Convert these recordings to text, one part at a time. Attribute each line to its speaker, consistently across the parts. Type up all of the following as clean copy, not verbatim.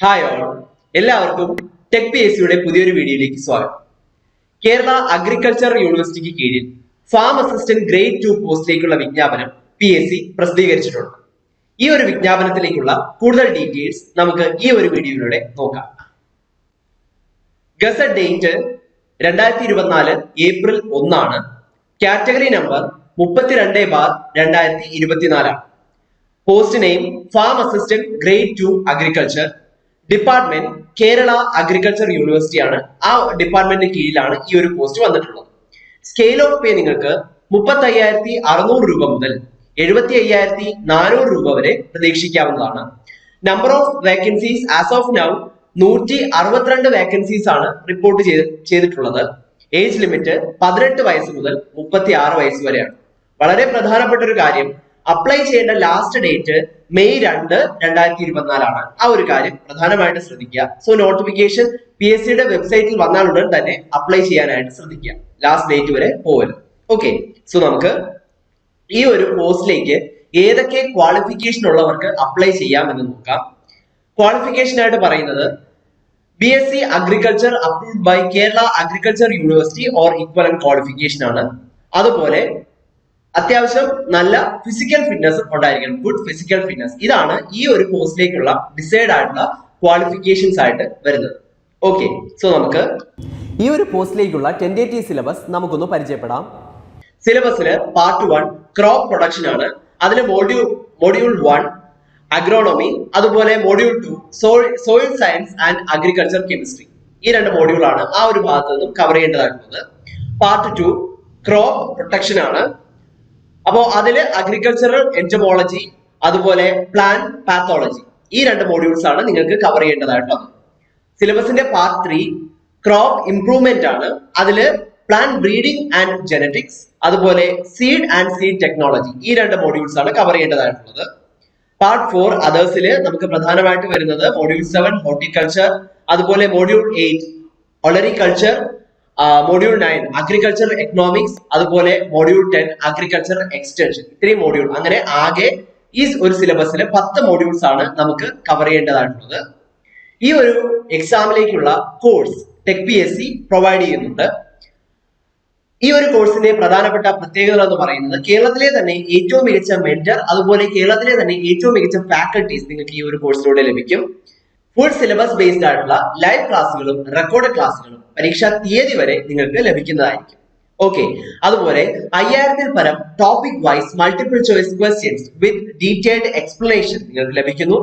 Speaker 1: Hi all, എല്ലാവർക്കും tech P S സിയുടെ പുതിയൊരു വീഡിയോയിലേക്ക് സ്വാഗതം. കേരള അഗ്രികൾച്ചർ യൂണിവേഴ്സിറ്റിക്ക് കീഴിൽ ഫാം അസിസ്റ്റന്റ് ഗ്രേഡ് 2 പോസ്റ്റിലേക്കുള്ള വിജ്ഞാപനം PSC പ്രസിദ്ധീകരിച്ചിട്ടുണ്ട്. ഈ ഒരു വിജ്ഞാപനത്തിലേക്കുള്ള കൂടുതൽ ഡീറ്റെയിൽസ് നമുക്ക് ഈ ഒരു വീഡിയോയിലൂടെ നോക്കാം. ഗസറ്റ് ഡേറ്റ് 2024 ഏപ്രിൽ 1 ആണ്. കാറ്റഗറി നമ്പർ 32/2024 ആണ്. Post name farm assistant grade 2 agriculture. Department Kerala agriculture university ആണ്. ആ ഡിപ്പാർട്ട്മെന്റിന് കീഴിലാണ് ഈ ഒരു പോസ്റ്റ് വന്നിട്ടുള്ളത്. സ്കെയിൽ ഓഫ് പേ നിങ്ങൾക്ക് 35,600 രൂപ മുതൽ 75,400 രൂപ വരെ പ്രതീക്ഷിക്കാവുന്നതാണ്. Number of vacancies as of now 162 vacancies ആണ് റിപ്പോർട്ട് ചെയ്തിട്ടുള്ളത്. ഏജ് ലിമിറ്റ് 18 വയസ്സ് മുതൽ 36 വയസ്സ് വരെയാണ്. വളരെ പ്രധാനപ്പെട്ട ഒരു കാര്യം, അപ്ലൈ ചെയ്യേണ്ട ലാസ്റ്റ് ഡേറ്റ് മെയ് 2, 2024 ആണ്. ആ ഒരു കാര്യം പ്രധാനമായിട്ട് ശ്രദ്ധിക്കുക. സോ നോട്ടിഫിക്കേഷൻ PSC യുടെ വെബ്സൈറ്റിൽ വന്നാലുടൻ തന്നെ അപ്ലൈ ചെയ്യാനായിട്ട് ശ്രദ്ധിക്കുക. ലാസ്റ്റ് ഡേറ്റ് വരെ പോകരുത്. ഓക്കെ, സോ നമുക്ക് ഈ ഒരു പോസ്റ്റിലേക്ക് ഏതൊക്കെ ക്വാളിഫിക്കേഷൻ ഉള്ളവർക്ക് അപ്ലൈ ചെയ്യാം എന്ന് നോക്കാം. ക്വാളിഫിക്കേഷൻ ആയിട്ട് പറയുന്നത് BSc agriculture approved by Kerala agriculture university or equivalent qualification ആണ്. അതുപോലെ അത്യാവശ്യം നല്ല ഫിസിക്കൽ ഫിറ്റ്നസ് ഉണ്ടായിരിക്കണം, ഗുഡ് ഫിസിക്കൽ ഫിറ്റ്നസ്. ഇതാണ് ഈ ഒരു പോസ്റ്റിലേക്കുള്ള ഡിസൈഡ് ആയിട്ടുള്ള ക്വാളിഫിക്കേഷൻസ് ആയിട്ട് വരുന്നത്. ഓക്കെ, സോ നമുക്ക് ഈ ഒരു പോസ്റ്റിലേക്കുള്ള ടെന്റേറ്റീവ് സിലബസ് നമുക്കൊന്ന് പരിചയപ്പെടാം. സിലബസിൽ പാർട്ട് 1 ക്രോപ്പ് പ്രൊഡക്ഷൻ ആണ്. അതിൽ മോഡ്യൂൾ 1 അഗ്രോണമി, അതുപോലെ module 2 soil science and agriculture chemistry. ഈ രണ്ട് മോഡ്യൂളാണ് ആ ഒരു ഭാഗത്ത് നിന്നും കവർ ചെയ്യേണ്ടതായിട്ടുള്ളത്. പാർട്ട് 2 ക്രോപ്പ് പ്രൊട്ടക്ഷൻ ആണ്. അപ്പോൾ അതില് അഗ്രികൾച്ചറൽ എൻറ്റമോളജി, അതുപോലെ പ്ലാന്റ് പാത്തോളജി, ഈ രണ്ട് മോഡ്യൂൾസ് ആണ് നിങ്ങൾക്ക് കവർ ചെയ്യേണ്ടതായിട്ടുള്ളത്. സിലബസിന്റെ പാർട്ട് 3 ക്രോപ്പ് ഇംപ്രൂവ്മെന്റ് ആണ്. അതില് പ്ലാന്റ് ബ്രീഡിംഗ് ആൻഡ് ജെനറ്റിക്സ്, അതുപോലെ സീഡ് ആൻഡ് സീഡ് ടെക്നോളജി, ഈ രണ്ട് മോഡ്യൂൾസ് ആണ് കവർ ചെയ്യേണ്ടതായിട്ടുള്ളത്. പാർട്ട് 4 അതേഴ്സില് നമുക്ക് പ്രധാനമായിട്ട് വരുന്നത് മോഡ്യൂൾ 7 ഹോർട്ടിക്കൾച്ചർ, അതുപോലെ മോഡ്യൂൾ 8 ഒളറിക്കൾച്ചർ, മോഡ്യൂൾ 9 അഗ്രികൾച്ചർ എക്കണോമിക്സ്, അതുപോലെ മോഡ്യൂൾ 10 അഗ്രികൾച്ചർ എക്സ്റ്റൻഷൻ. ഇത്രയും മോഡ്യൂൾ, അങ്ങനെ ആകെ ഈ ഒരു സിലബസിൽ 10 മോഡ്യൂൾസ് ആണ് നമുക്ക് കവർ ചെയ്യേണ്ടതായിട്ടുള്ളത്. ഈ ഒരു എക്സാമിലേക്കുള്ള കോഴ്സ് ടെക് PSC പ്രൊവൈഡ് ചെയ്യുന്നുണ്ട്. ഈ ഒരു കോഴ്സിന്റെ പ്രധാനപ്പെട്ട പ്രത്യേകത എന്ന് പറയുന്നത് കേരളത്തിലെ തന്നെ ഏറ്റവും മികച്ച മെന്റർ, അതുപോലെ കേരളത്തിലെ തന്നെ ഏറ്റവും മികച്ച ഫാക്കൽറ്റീസ് നിങ്ങൾക്ക് ഈ ഒരു കോഴ്സിലൂടെ ലഭിക്കും. ഫുൾ സിലബസ് ബേസ്ഡ് ആയിട്ടുള്ള ലൈവ് ക്ലാസ്സുകളും റെക്കോർഡ് ക്ലാസ്സുകളും പരീക്ഷാ തീയതി വരെ നിങ്ങൾക്ക് ലഭിക്കുന്നതായിരിക്കും. ഓക്കെ, അതുപോലെ 5000-ൽ പരം topic wise multiple choice questions with detailed explanation നിങ്ങൾക്ക് ലഭിക്കുന്നു.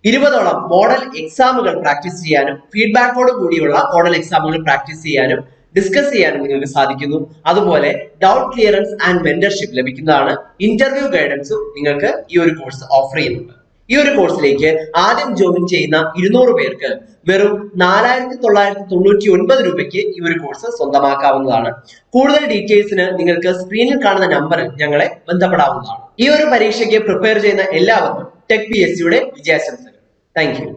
Speaker 1: 20ഓളം മോഡൽ എക്സാമുകൾ പ്രാക്ടീസ് ചെയ്യാനും ഫീഡ്ബാക്കോട് കൂടിയുള്ള മോഡൽ എക്സാമുകൾ പ്രാക്ടീസ് ചെയ്യാനും ഡിസ്കസ് ചെയ്യാനും നിങ്ങൾക്ക് സാധിക്കുന്നു. അതുപോലെ ഡൗട്ട് ക്ലിയറൻസ് ആൻഡ് മെന്റർഷിപ്പ് ലഭിക്കുന്നതാണ്. ഇന്റർവ്യൂ ഗൈഡൻസും നിങ്ങൾക്ക് ഈ ഒരു കോഴ്സ് ഓഫർ ചെയ്യുന്നുണ്ട്. ഈ ഒരു കോഴ്സിലേക്ക് ആദ്യം ജോയിൻ ചെയ്യുന്ന 200 പേർക്ക് വെറും 4,999 രൂപയ്ക്ക് ഈ ഒരു കോഴ്സ് സ്വന്തമാക്കാവുന്നതാണ്. കൂടുതൽ ഡീറ്റെയിൽസിന് നിങ്ങൾക്ക് സ്ക്രീനിൽ കാണുന്ന നമ്പറിൽ ഞങ്ങളെ ബന്ധപ്പെടാവുന്നതാണ്. ഈ ഒരു പരീക്ഷയ്ക്ക് പ്രിപ്പയർ ചെയ്യുന്ന എല്ലാവർക്കും ടെക് PSC യുടെ വിജയാശംസകൾ. Thank you.